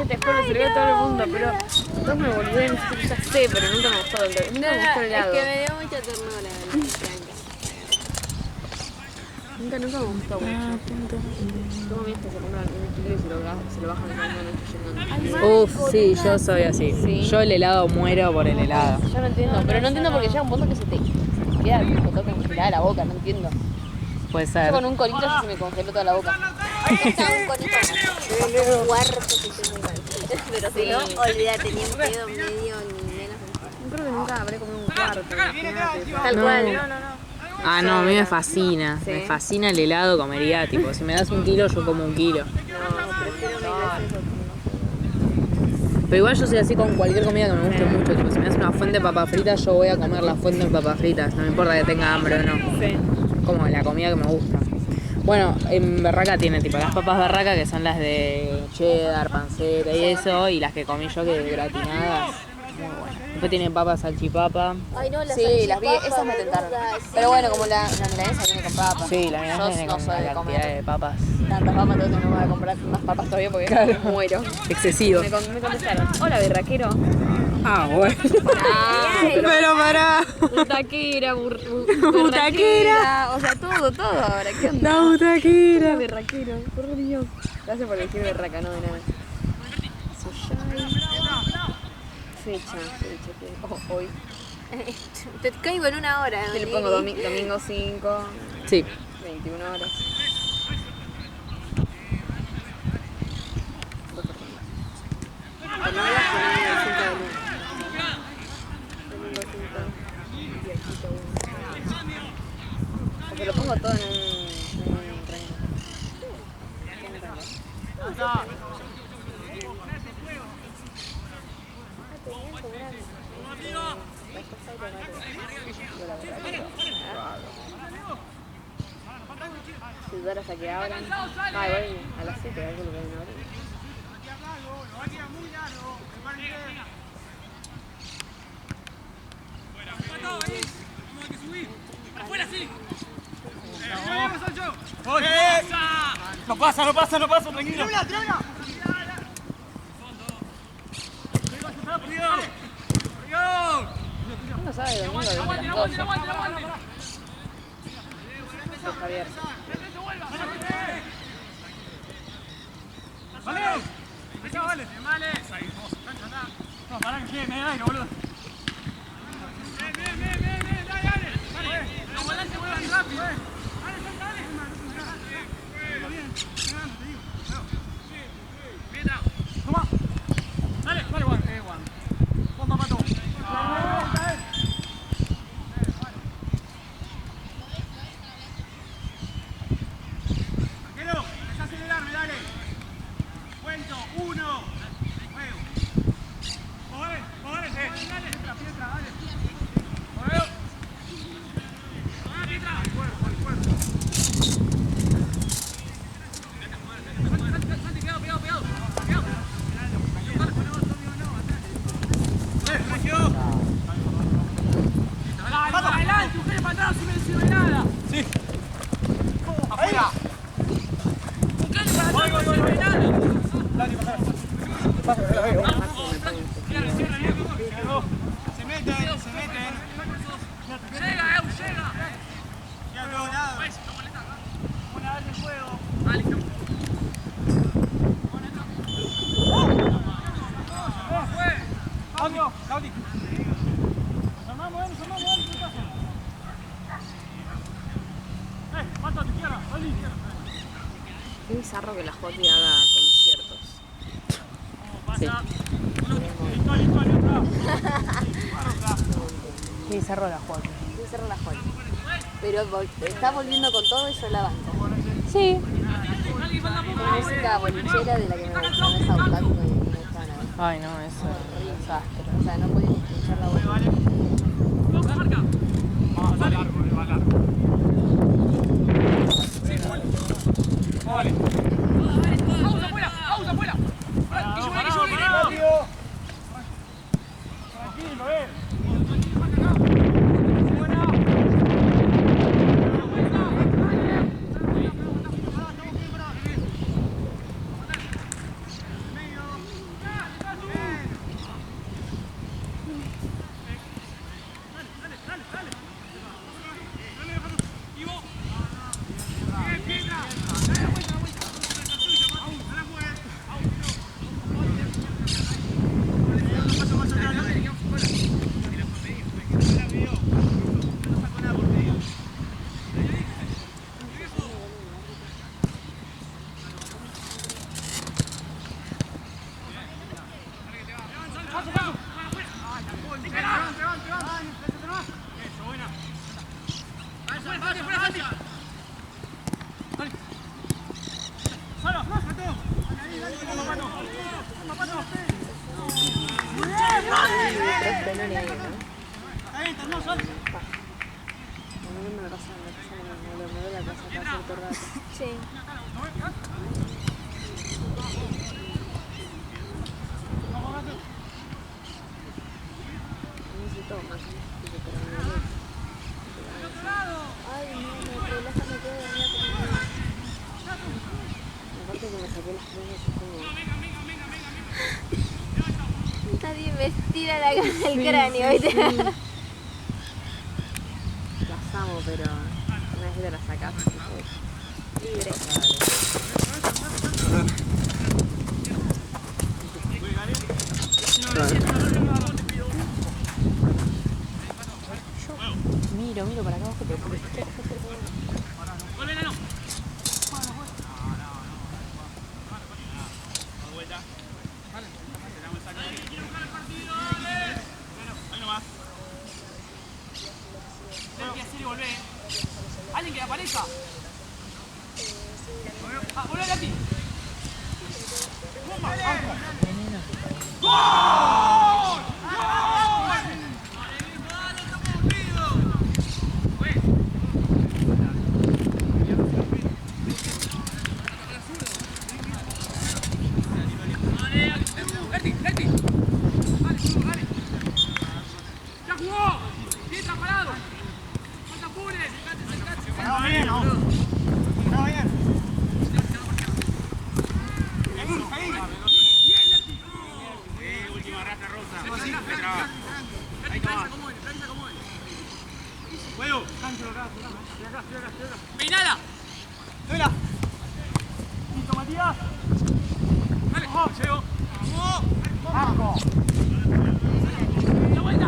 D: Te juro, se lo veo a todo el mundo, pero todos me volvieron, ya sé, pero nunca me gustó nunca me gustó el helado.
E: Es que me dio mucha ternura la franca.
D: Nunca me gustó mucho. Tengo amigos que se compran un kilo y se lo bajan de una noche
C: Uf, sí, yo soy así.
D: Sí.
C: Yo el helado muero por el helado.
D: Yo no entiendo, pero no entiendo porque llega un punto que se te queda tipo todo congelada la boca, no entiendo.
C: Puede
D: Yo
C: ser.
D: con un conito ya se me congeló toda la boca.
E: Estaba un conito un cuarto que estoy muy mal. Pero si no, olvídate, ni un pedo medio ni menos.
D: Yo creo que nunca habré comido un cuarto. imagínate.
E: Tal
C: No.
E: cual.
C: Ah, no, a mí me fascina.
D: Sí.
C: Me fascina el helado, comería, tipo, si me das un kilo, yo como un kilo.
E: Prefiero mil veces otro.
C: Pero igual yo soy así con cualquier comida que me guste mucho. Tipo, si me das una fuente de papas fritas, yo voy a comer la fuente de papas fritas. No me importa que tenga hambre o no. Como la comida que me gusta. Bueno, en Berraca tiene tipo las papas Berraca, que son las de cheddar, panceta y eso, y las que comí yo que gratinadas. Muy buenas. Después tienen papas salchipapa.
E: Ay, no, las
D: Sí, las vi,
E: salchipapas,
D: esas me tentaron.
E: boluda, sí.
D: Pero bueno, como la milanesa viene con papas.
C: Sí, la
D: Yo
C: verdad viene
D: no
C: con
D: soy
C: una
D: de
C: cantidad
D: comer
C: de papas.
D: tantas papas, entonces no me voy a comprar más papas todavía porque muero.
C: Excesivo.
D: Me contestaron, hola berraquero.
C: Ah, bueno.
D: Ay,
C: Pero pará.
D: butaquera,
C: Butaquera.
D: berraquera, o sea, todo ahora, ¿qué onda?
C: La butaquera.
D: Hola berraquero, por Dios. Gracias por elegir berraca, no de nada. Suyai. Fecha, que hoy.
E: Te caigo en una hora.
D: Yo le pongo domingo 5,
C: Sí.
D: 21 horas.
E: Cuando vayas poner el 5 de luna.
D: Domingo 5, viajito 1. Porque lo pongo todo en un reino. Si dura hasta que abran. Ah, igual a las 7 algo lo que no abrir.
A: ¡Afuera, sí! ¡Vamos, Sancho!
B: No pasa, no pasa, no pasa, tranquilo.
D: Uno sabe domingo desde las 12. Con Javier.
B: ¡Vale! ¡Vale! No, pará que llegue, me da aire, boludo. Bien, dale. Los volantes vuelvan rápido, Dale. Toma. Dale, Juan. Juan, Pato. Tranquilo, empezá a acelerarme, dale. Cuento, 1. Juego. Dale. Pietra, dale. Juego. Pietra. Al cuerpo. Adelante, ustedes para atrás si me sirve nada. Sí. Afuera. Ustedes para atrás no sirve nada. Dale, pasar. Se meten. Llega. Ya no nada. Una vez de juego. Gaudi. Armamos, ¿qué pasa? Falta a tu izquierda, Oli, izquierda.
D: Qué bizarro que la Joti haga conciertos.
C: Sí. Qué bizarro la Joaquín.
D: Qué bizarro la Joti. Pero está volviendo con todo y yo la banco.
C: Sí.
D: Música bolichera de la que me gusta, no es autático y no me gusta nada.
C: Ay, no, eso es un desastre.
D: O sea, no puedes escuchar la voz.
B: Va largo. Vale. Pausa afuera. Rápido. Tranquilo,
E: Sí. Ay, no, me relaja, me quedo dormida conmigo.
D: Aparte que me saqué las cremas, es como...
E: Nadie me estira el cráneo, ¿viste?
D: Las amo, pero una vez que te las sacas, libre.
C: Miro para acá abajo, pero
A: ¿Alguien que aparezca? ¡Volver a ti! ¡Gol! agarrate a Rosa. Me traba. Ahí está. Juego.
B: Peinala.
A: Dela. Listo, Matías.
B: Dale.
A: Llego. Marco.
B: La vuelta.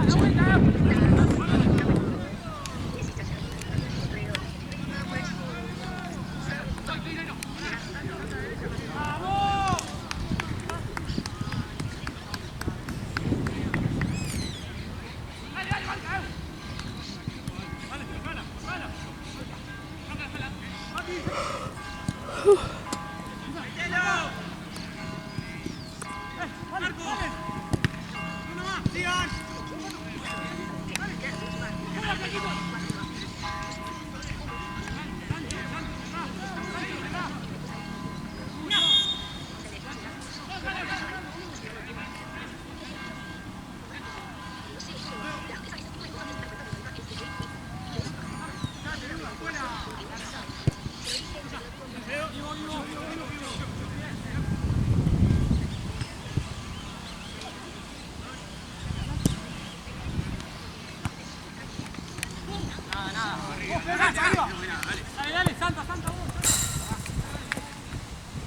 B: Dale, Santa,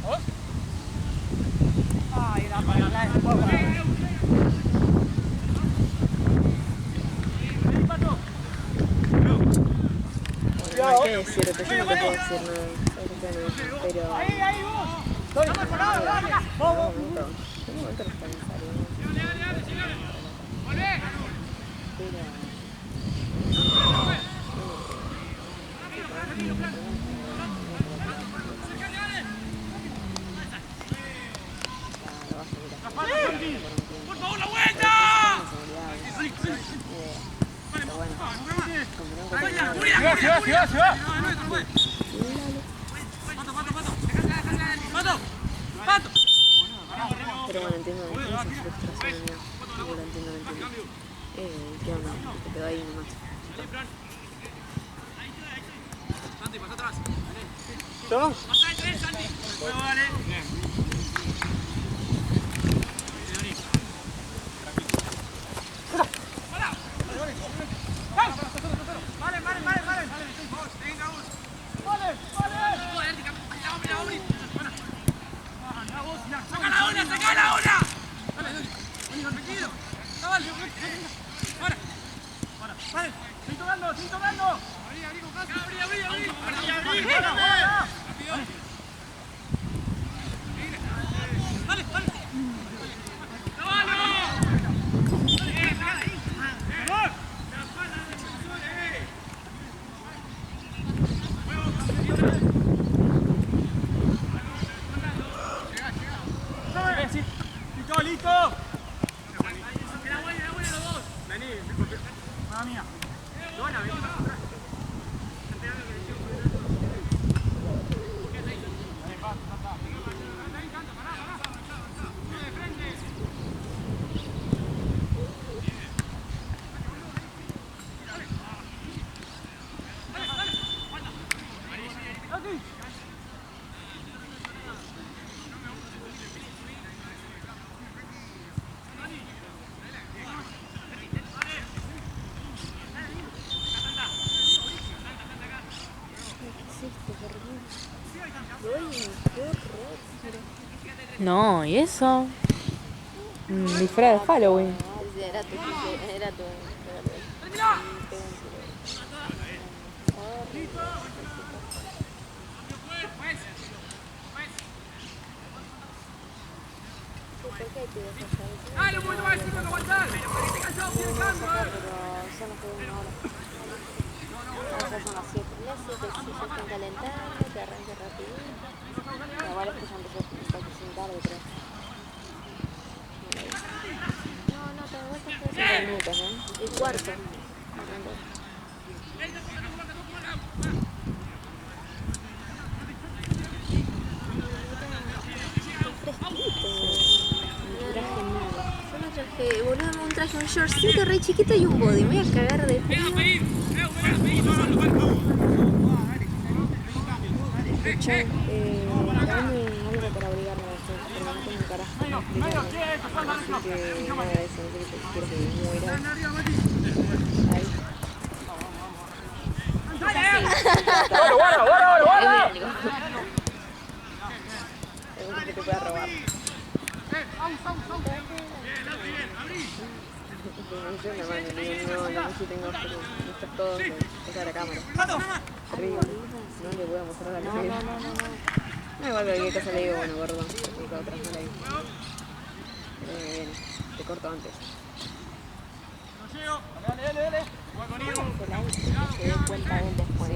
B: vos.
A: Ay, era para la escoba.
D: No hay que decirte, yo no te puedo decir nada. Pero.
A: Ahí, vos. Estamos parados, dale. Vamos.
D: En un momento nos pensaríamos.
B: Volvé.
D: Pero.
B: ¡Por favor, la vuelta!
A: Se va.
B: ¡Pato!
D: Pero bueno, entiendo esa frustración mía. Lo entiendo. ¿Qué onda? Te quedó ahí nomás.
B: Santi, pasa atrás.
A: ¿Yo?
B: Pasa de tres, Santi. Juego, dale. ¡Sacala una! Dale, tranquilo. Vale.
A: Estoy tocando.
B: Abrí. Dale.
A: Listo.
B: La buena los dos.
A: Vení, mamá mía.
C: No, ¿y eso? Disfraz de Halloween.
D: Era tu. ¿Por qué hay que dejar?
B: Dale, un poquito más, decir cuando aguantar. Pero te callado, sigue cantando.
D: Pero solo fue una hora. Ahora son las 7. Las 7 si se están calentando, que arranque rapidito. Igual es que ya empezó a tarde, creo. No, pero igual está 5 minutos, ¿eh? El cuarto. Arrancó. Boludo, un traje, un shortcito re chiquito y un body. Me voy a cagar de frío. Escuchá, dame algo para abrigarme. tengo un carajo que explicar. Así que nada de eso, no sé qué quiero que muera. Ahí.
B: ¡Guarda, guarda!
D: Es único. Es único que te pueda robar. Yo me mando, digo, no sé si tengo estas cosas, esa de la cámara. Arriba, no le voy a mostrar la cámara. No, igual cualquier cosa le digo, bueno, gordo, te explico otra, no la digo. Bien, te corto antes.
B: Dale.
D: Se dé cuenta él después.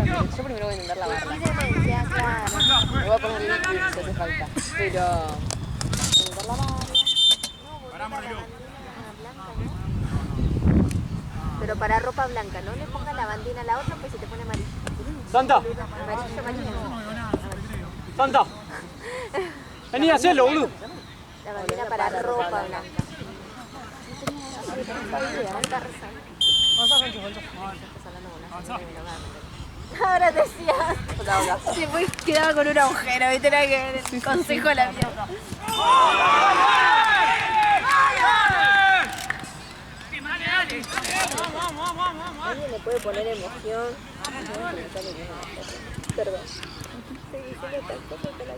D: Digo, yo primero voy a intentar lavarla.
E: Sí, demencia, claro.
D: Me voy a poner líquido si hace falta. Pero voy a intentar lavarla.
E: Pero para ropa blanca, no le pongas la bandina a la otra, pues se te pone amarillo.
B: ¡Santa!
E: Amarillo.
B: ¡Santa! Vení a hacerlo, boludo.
E: La bandina para ropa blanca. Ahora decías, después quedaba con un agujero, ¿viste? Era que el consejo de la mierda. ¿Alguien le puede poner emoción? Perdón. Estoy diciendo tal cosa que la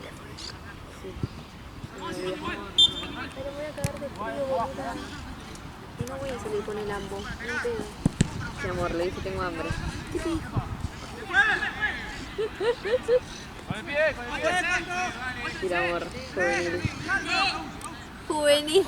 E: pero me voy a cagar de frío, boluda. Y no voy a salir con el ambo. No te...
D: Sí, amor, le dije tengo hambre.
E: ¿Qué te dijo?
D: Sí, amor, juvenil.
E: Juvenil.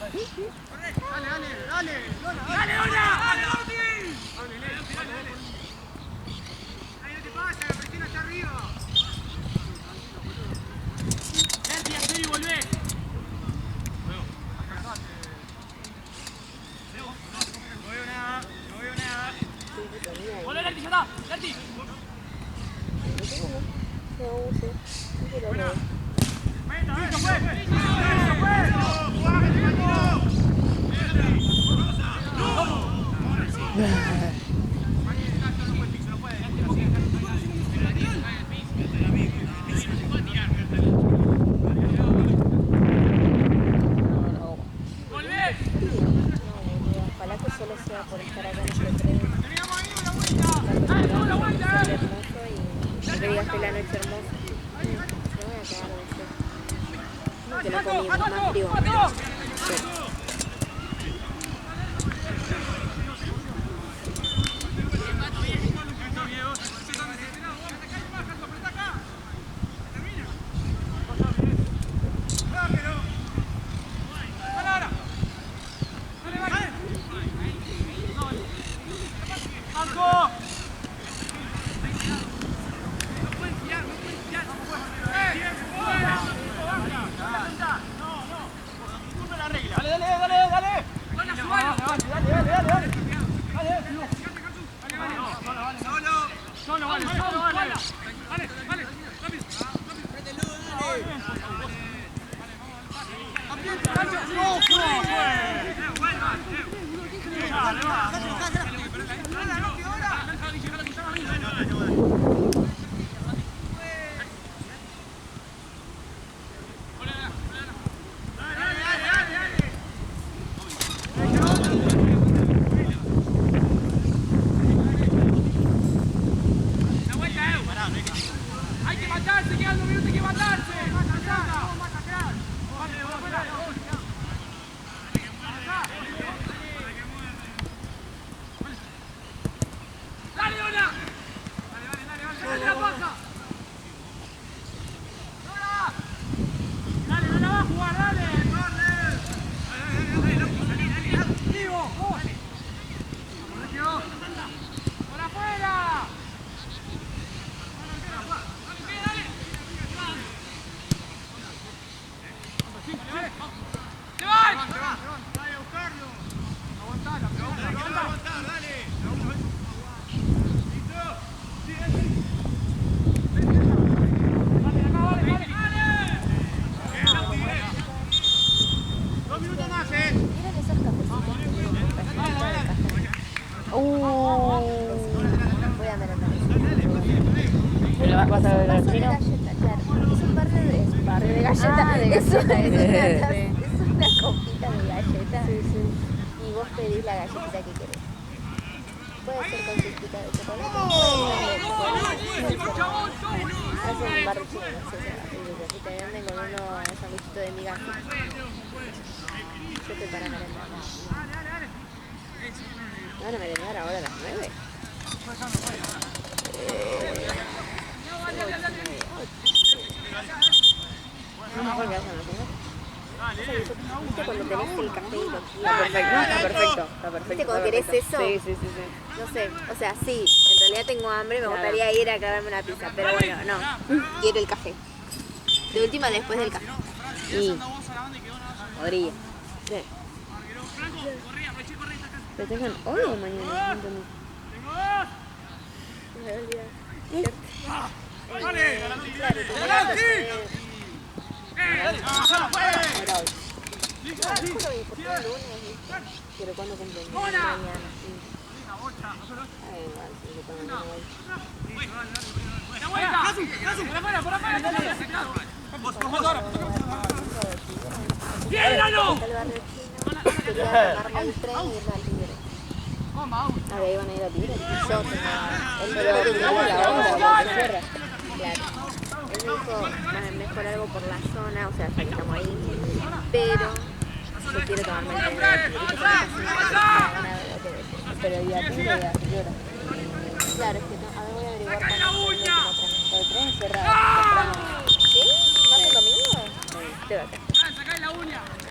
E: Ojalá que solo sea por estar acá en este tren. Hermoso y que digas que la noche hermosa. Me voy a quedar de ser. No, que la comimos más frío. Sí. Voy a merendar.
C: ¿Pero vas a ver al chino?
E: Claro, es un barrio de spa. barrio de galleta.
D: Ah, de
E: Eso
D: galleta,
E: es una copita de galleta.
D: Sí, sí.
E: Y vos pedís la galletita que querés. Puede ser con chispita de chocolate. Hacen un barrio chino, no sé, y te venden con unos sanguchitos de miga. Yo estoy para merendar. ¿Van a merendar ahora a las 9? No mejor que vayan a cenar. ¿Viste cuando tenés el café y lo
C: Está perfecto, no, está perfecto, está perfecto.
E: ¿Viste cuando
C: está
E: querés
C: perfecto.
E: eso?
C: Sí, sí, sí, sí.
E: No sé, o sea, sí, en realidad tengo hambre, me gustaría ir a clavarme una pizza, pero bueno, no, quiero el café. De última después del café.
C: Y podría.
E: Sí. ¿Festejan hoy o mañana? No entendí. Me había olvidado.
A: ¡Dale!
E: Claro,
A: ¡Adelante!
E: era hoy. No, yo lo vi por todo el lunes, ¿viste? Pero ¿cuándo cumplen? Mañana, sí. Ay, igual, sí, yo también no voy.
A: ¡La vuelta! ¡Por afuera! ¡Llénalo!
E: Está el barrio chino, quería tomarme el tren y irme al Tigre. Ah, de ahí van a ir a Tigre. Y yo tengo el que tiene la obra, porque cierra. Claro. Él me dijo, mejor algo por la zona, o sea, ya que estamos ahí. Pero yo quiero tomarme el tren.
C: Pero ¿y a ti de a qué hora?
E: Claro, es que no, a ver, voy a averiguar cuándo es el último tren.
C: El tren cerrado temprano.
E: ¿Sí? ¿Más el domingo?
C: De vacaciones.